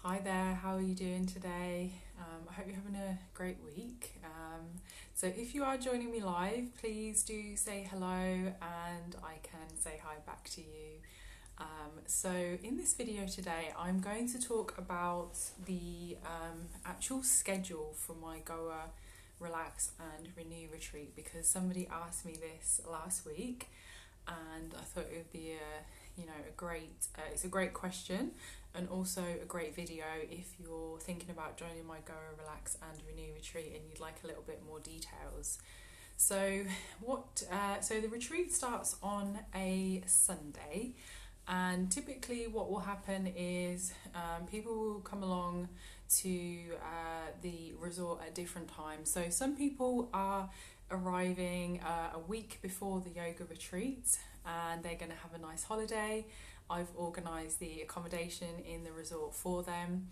Hi there, how are you doing today? I hope you're having a great week. So, if you are joining me live, please do say hello and I can say hi back to you. So, in this video today, I'm going to talk about the actual schedule for my Goa Relax and Renew retreat because somebody asked me this last week and I thought it would be a great it's a great question and also a great video if you're thinking about joining my Go Relax and Renew retreat and you'd like a little bit more details. So the retreat starts on a Sunday, and typically what will happen is people will come along to the resort at different times. So some people are arriving a week before the yoga retreat and they're going to have a nice holiday. I've organised the accommodation in the resort for them,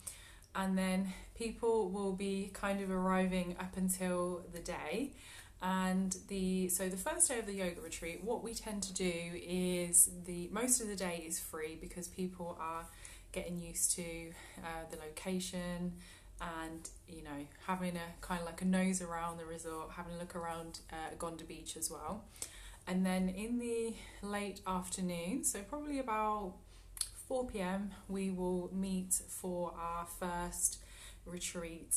and then people will be kind of arriving up until the day. And the first day of the yoga retreat, what we tend to do is the most of the day is free because people are getting used to the location and having a kind of like a nose around the resort, having a look around Gonda Beach as well. And then in the late afternoon, so probably about 4 p.m, we will meet for our first retreat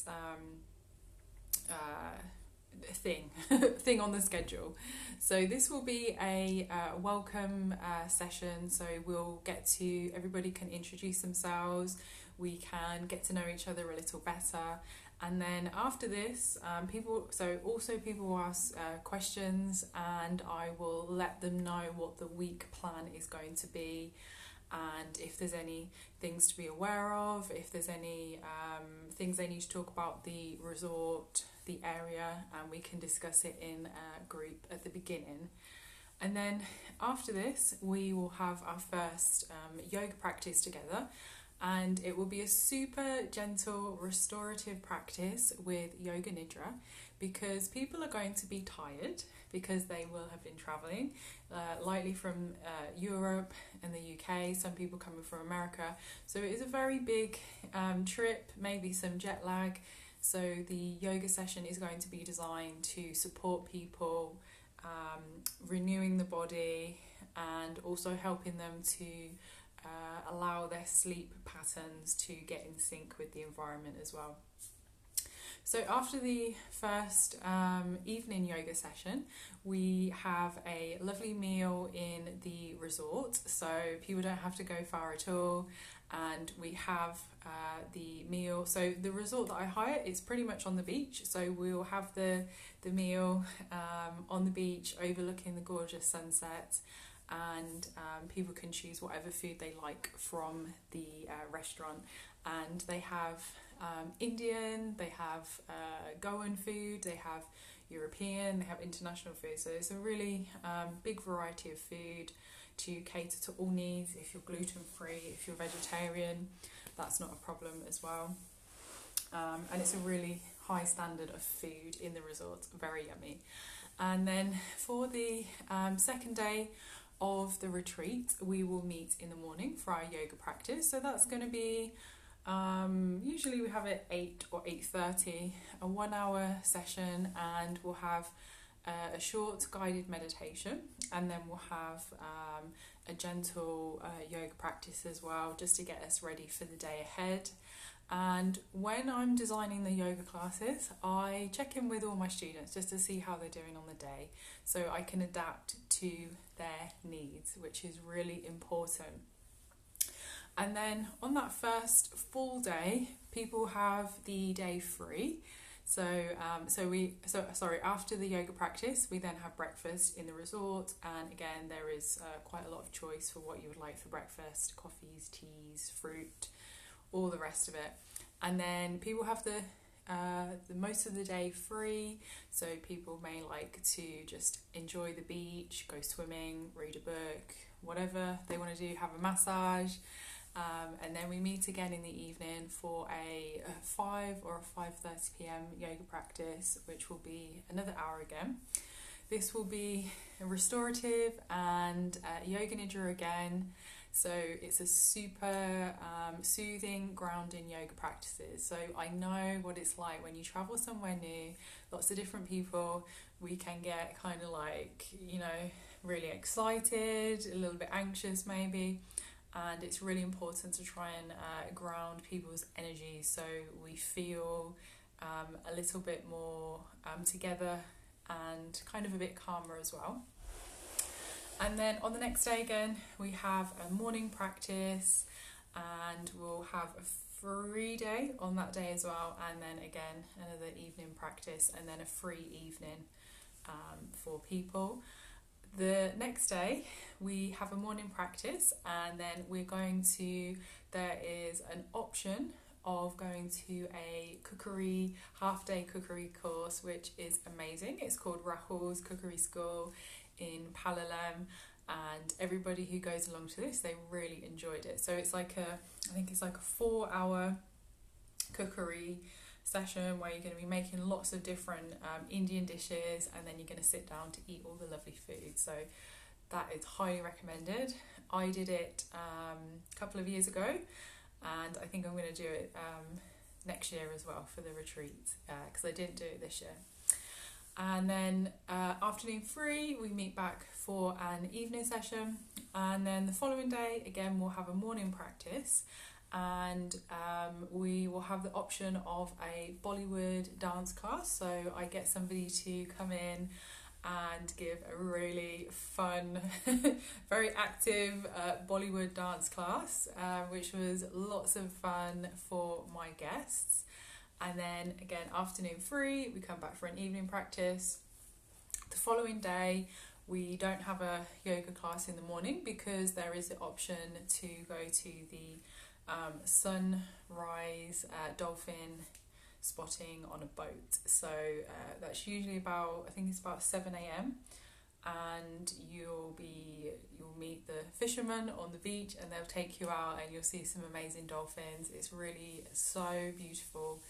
thing thing on the schedule. So this will be a welcome session. So we'll get to everybody can introduce themselves. We can get to know each other a little better. And then after this, people will ask questions, and I will let them know what the week plan is going to be, and if there's any things to be aware of, if there's any things they need to talk about the resort, the area, and we can discuss it in a group at the beginning. And then after this, we will have our first yoga practice together. And it will be a super gentle restorative practice with Yoga Nidra because people are going to be tired because they will have been travelling, likely from Europe and the UK, some people coming from America. So it is a very big trip, maybe some jet lag. So the yoga session is going to be designed to support people, renewing the body and also helping them to allow their sleep patterns to get in sync with the environment as well. So after the first evening yoga session, we have a lovely meal in the resort, so people don't have to go far at all. And we have the meal. So the resort that I hire is pretty much on the beach, so we'll have the meal on the beach overlooking the gorgeous sunset, and people can choose whatever food they like from the restaurant. And they have Indian, they have Goan food, they have European, they have international food. So it's a really big variety of food to cater to all needs. If you're gluten free, if you're vegetarian, that's not a problem as well. And it's a really high standard of food in the resort, very yummy. And then for the second day of the retreat, we will meet in the morning for our yoga practice. So that's going to be usually we have it 8 or 8:30, a 1 hour session, and we'll have a short guided meditation, and then we'll have a gentle yoga practice as well, just to get us ready for the day ahead. And when I'm designing the yoga classes, I check in with all my students just to see how they're doing on the day, so I can adapt to their needs, which is really important. And then on that first full day, people have the day free. After the yoga practice, we then have breakfast in the resort, and again there is quite a lot of choice for what you would like for breakfast: coffees, teas, fruit, all the rest of it. And then people have the most of the day free, so people may like to just enjoy the beach, go swimming, read a book, whatever they want to do, have a massage. And then we meet again in the evening for a 5 or a 5:30 p.m. yoga practice, which will be another hour again. This will be restorative and yoga nidra again. So it's a super soothing, grounding yoga practices. So I know what it's like when you travel somewhere new, lots of different people, we can get kind of like, really excited, a little bit anxious maybe. And it's really important to try and ground people's energy so we feel a little bit more together and kind of a bit calmer as well. And then on the next day again, we have a morning practice, and we'll have a free day on that day as well, and then again another evening practice, and then a free evening for people. The next day we have a morning practice, and then there is an option of going to a cookery, half-day cookery course, which is amazing. It's called Rahul's Cookery School in Palolem, and everybody who goes along to this, they really enjoyed it. So it's like I think it's like a 4-hour cookery session where you're going to be making lots of different Indian dishes, and then you're going to sit down to eat all the lovely food. So that is highly recommended. I did it a couple of years ago, and I think I'm going to do it next year as well for the retreat, because I didn't do it this year. And then afternoon free, we meet back for an evening session, and then the following day again we'll have a morning practice, and we will have the option of a Bollywood dance class. So I get somebody to come in and give a really fun, very active Bollywood dance class, which was lots of fun for my guests. And then again, afternoon free, we come back for an evening practice. The following day, we don't have a yoga class in the morning because there is the option to go to the sunrise dolphin spotting on a boat. So that's usually about 7 a.m. and you'll meet the fishermen on the beach, and they'll take you out and you'll see some amazing dolphins. It's really so beautiful.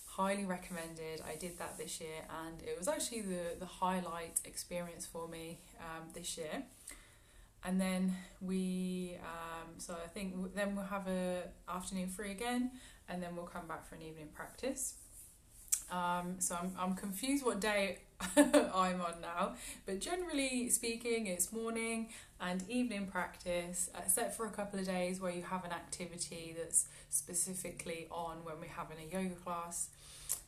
Highly recommended. I did that this year, and it was actually the highlight experience for me this year. And then then we'll have a afternoon free again, and then we'll come back for an evening practice. So I'm confused what day I'm on now, but generally speaking, it's morning and evening practice, except for a couple of days where you have an activity that's specifically on when we're having a yoga class.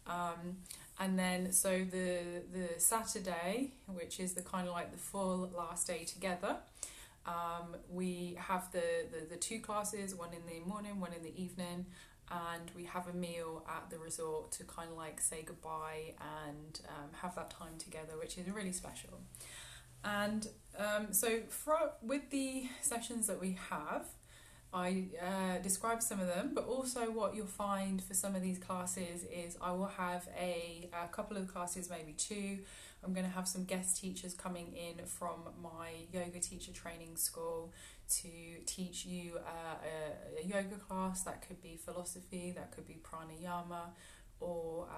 And then so the Saturday, which is the kind of like the full last day together, we have the 2 classes, one in the morning, one in the evening, and we have a meal at the resort to kind of like say goodbye and have that time together, which is really special. And with the sessions that we have, I described some of them, but also what you'll find for some of these classes is I will have a couple of classes, maybe 2. I'm going to have some guest teachers coming in from my yoga teacher training school to teach you a yoga class. That could be philosophy, that could be pranayama, or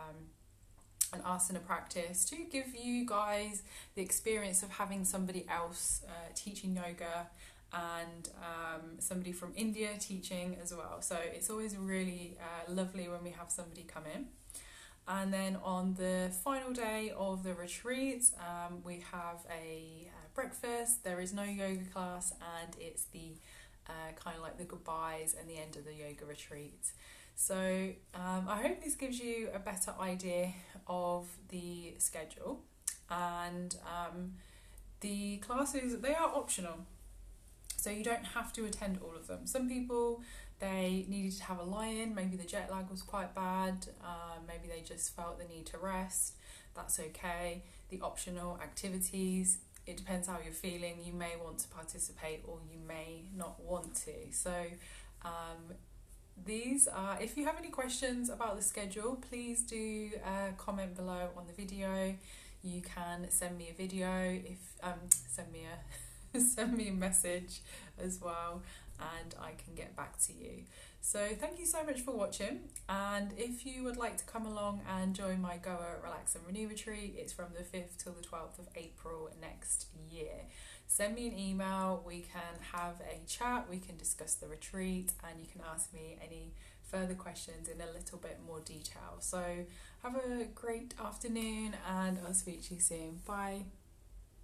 an asana practice, to give you guys the experience of having somebody else teaching yoga, and somebody from India teaching as well. So it's always really lovely when we have somebody come in. And then on the final day of the retreat, we have a breakfast. There is no yoga class, and it's the kind of like the goodbyes and the end of the yoga retreat. So I hope this gives you a better idea of the schedule. And the classes, they are optional, so you don't have to attend all of them. Some people, they needed to have a lie-in, maybe the jet lag was quite bad, maybe they just felt the need to rest. That's okay. The optional activities, it depends how you're feeling. You may want to participate or you may not want to. So these are, if you have any questions about the schedule, please do comment below on the video. You can send me a video, send me a message as well, and I can get back to you. So thank you so much for watching, and if you would like to come along and join my Goa Relax and Renew retreat, it's from the 5th till the 12th of April next year. send me an email. We can have a chat, we can discuss the retreat, and you can ask me any further questions in a little bit more detail. So have a great afternoon, and I'll speak to you soon. Bye.